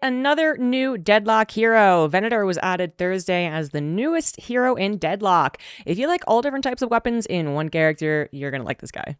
Another new Deadlock hero. Venator was added Thursday as the newest hero in Deadlock. If you like all different types of weapons in one character, you're gonna like this guy.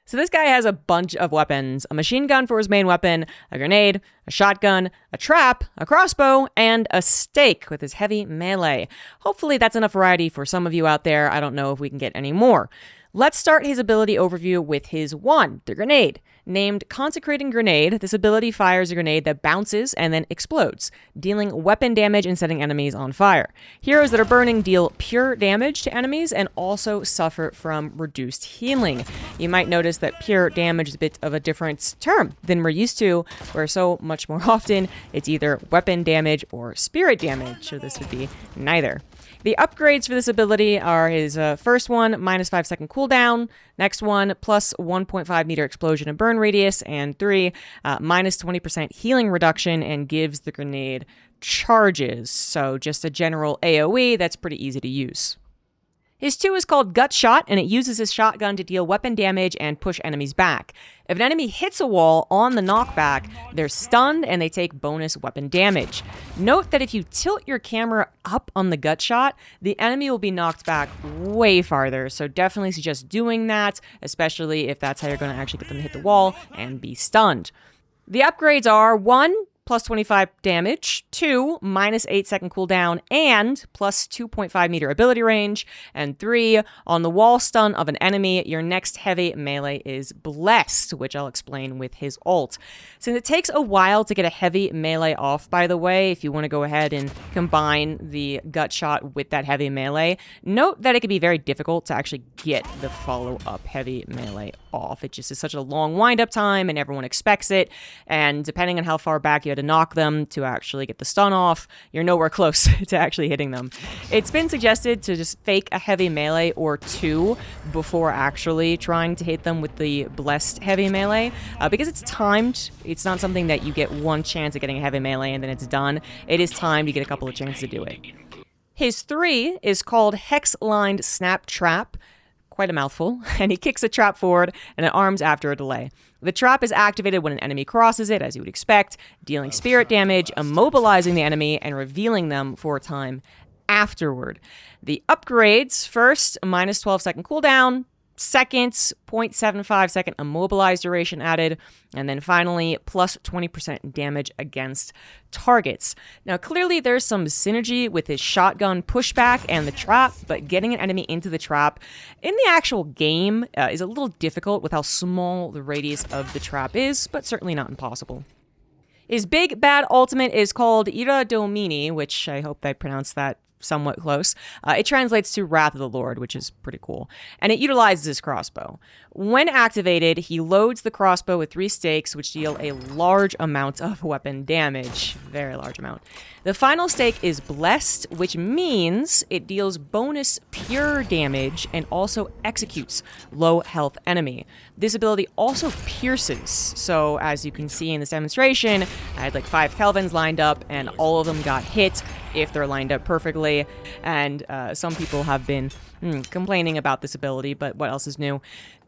So this guy has a bunch of weapons: a machine gun for his main weapon, a grenade, a shotgun, a trap, a crossbow, and a stake with his heavy melee. Hopefully that's enough variety for some of you out there. I don't know if we can get any more. Let's start his ability overview with his one, the grenade. Named Consecrating Grenade, this ability fires a grenade that bounces and then explodes, dealing weapon damage and setting enemies on fire. Heroes that are burning deal pure damage to enemies and also suffer from reduced healing. You might notice that pure damage is a bit of a different term than we're used to, where so much more often it's either weapon damage or spirit damage, so this would be neither. The upgrades for this ability are his first one, minus 5 second cooldown, next one, plus 1.5 meter explosion and burn radius, and 3, minus 20% healing reduction and gives the grenade charges. So just a general AoE that's pretty easy to use. His 2 is called Gutshot, and it uses his shotgun to deal weapon damage and push enemies back. If an enemy hits a wall on the knockback, they're stunned and they take bonus weapon damage. Note that if you tilt your camera up on the Gutshot, the enemy will be knocked back way farther, so definitely suggest doing that, especially if that's how you're going to actually get them to hit the wall and be stunned. The upgrades are 1, plus 25 damage, 2, minus 8 second cooldown, and plus 2.5 meter ability range, and 3, on the wall stun of an enemy, your next heavy melee is blessed, which I'll explain with his ult. Since it takes a while to get a heavy melee off, by the way, if you want to go ahead and combine the Gutshot with that heavy melee, note that it can be very difficult to actually get the follow-up heavy melee off. It just is such a long wind-up time, and everyone expects it, and depending on how far back you had to knock them to actually get the stun off, you're nowhere close to actually hitting them. It's been suggested to just fake a heavy melee or 2 before actually trying to hit them with the blessed heavy melee, because it's timed. It's not something that you get one chance at getting a heavy melee and then it's done. It is timed. You get a couple of chances to do it. His 3 is called Hex-Lined Snap Trap. Quite a mouthful, and he kicks a trap forward and it arms after a delay. The trap is activated when an enemy crosses it, as you would expect, dealing spirit damage, immobilizing the enemy, and revealing them for a time afterward. The upgrades: first, minus 12 second cooldown, second, 0.75 second immobilized duration added, and then finally, plus 20% damage against targets. Now, clearly there's some synergy with his shotgun pushback and the trap, but getting an enemy into the trap in the actual game is a little difficult with how small the radius of the trap is, but certainly not impossible. His big bad ultimate is called Ira Domini, which I hope I pronounced that somewhat close. It translates to Wrath of the Lord, which is pretty cool. And it utilizes his crossbow. When activated, he loads the crossbow with 3 stakes, which deal a large amount of weapon damage. Very large amount. The final stake is blessed, which means it deals bonus pure damage and also executes low health enemy. This ability also pierces. So as you can see in this demonstration, I had like 5 Kelvins lined up and all of them got hit if they're lined up perfectly. And some people have been complaining about this ability, but what else is new?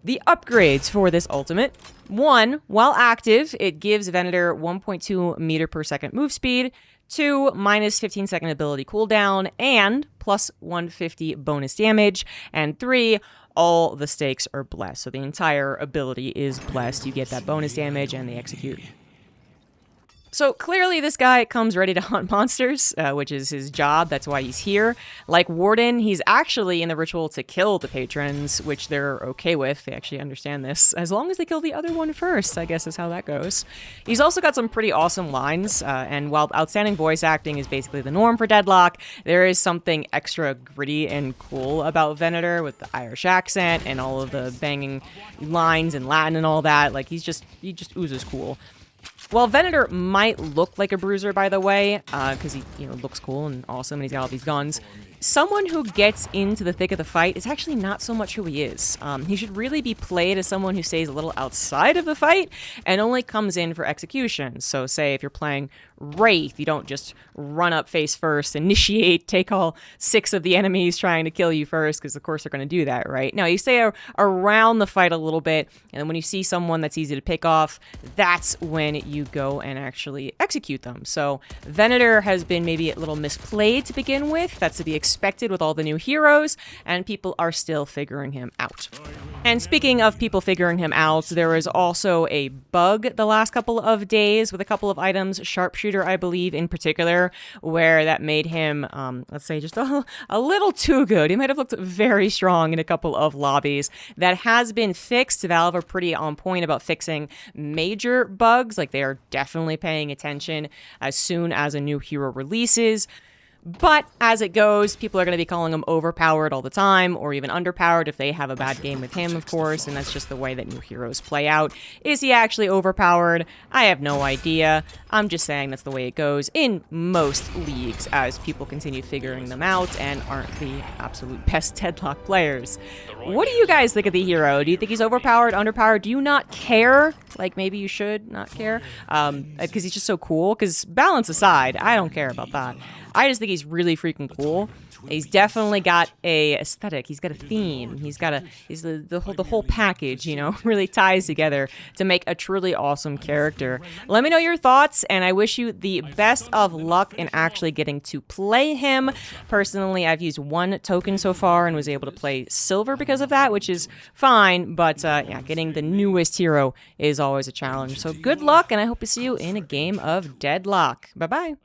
The upgrades for this ultimate: 1, while active, it gives Venator 1.2 meter per second move speed, 2, minus 15 second ability cooldown, and plus 150 bonus damage, and 3, all the stakes are blessed. So the entire ability is blessed. You get that bonus damage and the execute. So clearly this guy comes ready to hunt monsters, which is his job. That's why he's here. Like Warden, he's actually in the ritual to kill the patrons, which they're okay with. They actually understand this. As long as they kill the other one first, I guess is how that goes. He's also got some pretty awesome lines, and while outstanding voice acting is basically the norm for Deadlock, there is something extra gritty and cool about Venator with the Irish accent and all of the banging lines in Latin and all that. Like, he just oozes cool. While Venator might look like a bruiser, by the way, because he looks cool and awesome and he's got all these guns, someone who gets into the thick of the fight is actually not so much who he is. He should really be played as someone who stays a little outside of the fight and only comes in for execution. So say if you're playing Wraith, you don't just run up face first, initiate, take all 6 of the enemies trying to kill you first, because of course they're going to do that, right? No, you stay around the fight a little bit, and then when you see someone that's easy to pick off, that's when you go and actually execute them. So Venator has been maybe a little misplayed to begin with. That's to be expected with all the new heroes, and people are still figuring him out. And speaking of people figuring him out, there is also a bug the last couple of days with a couple of items, Sharpshooter I believe in particular, where that made him, let's say, just a little too good. He might have looked very strong in a couple of lobbies. That has been fixed. Valve are pretty on point about fixing major bugs. Like, they are definitely paying attention as soon as a new hero releases. But as it goes, people are going to be calling him overpowered all the time, or even underpowered if they have a bad game with him, of course, and that's just the way that new heroes play out. Is he actually overpowered? I have no idea. I'm just saying that's the way it goes in most leagues as people continue figuring them out and aren't the absolute best Deadlock players. What do you guys think of the hero? Do you think he's overpowered, underpowered? Do you not care? Like, maybe you should not care? Because he's just so cool. Because balance aside, I don't care about that. I just think he's really freaking cool. He's definitely got a aesthetic. He's got a theme. He's the whole package, you know, really ties together to make a truly awesome character. Let me know your thoughts, and I wish you the best of luck in actually getting to play him. Personally, I've used 1 token so far and was able to play silver because of that, which is fine, but yeah, getting the newest hero is always a challenge. So good luck, and I hope to see you in a game of Deadlock. Bye-bye.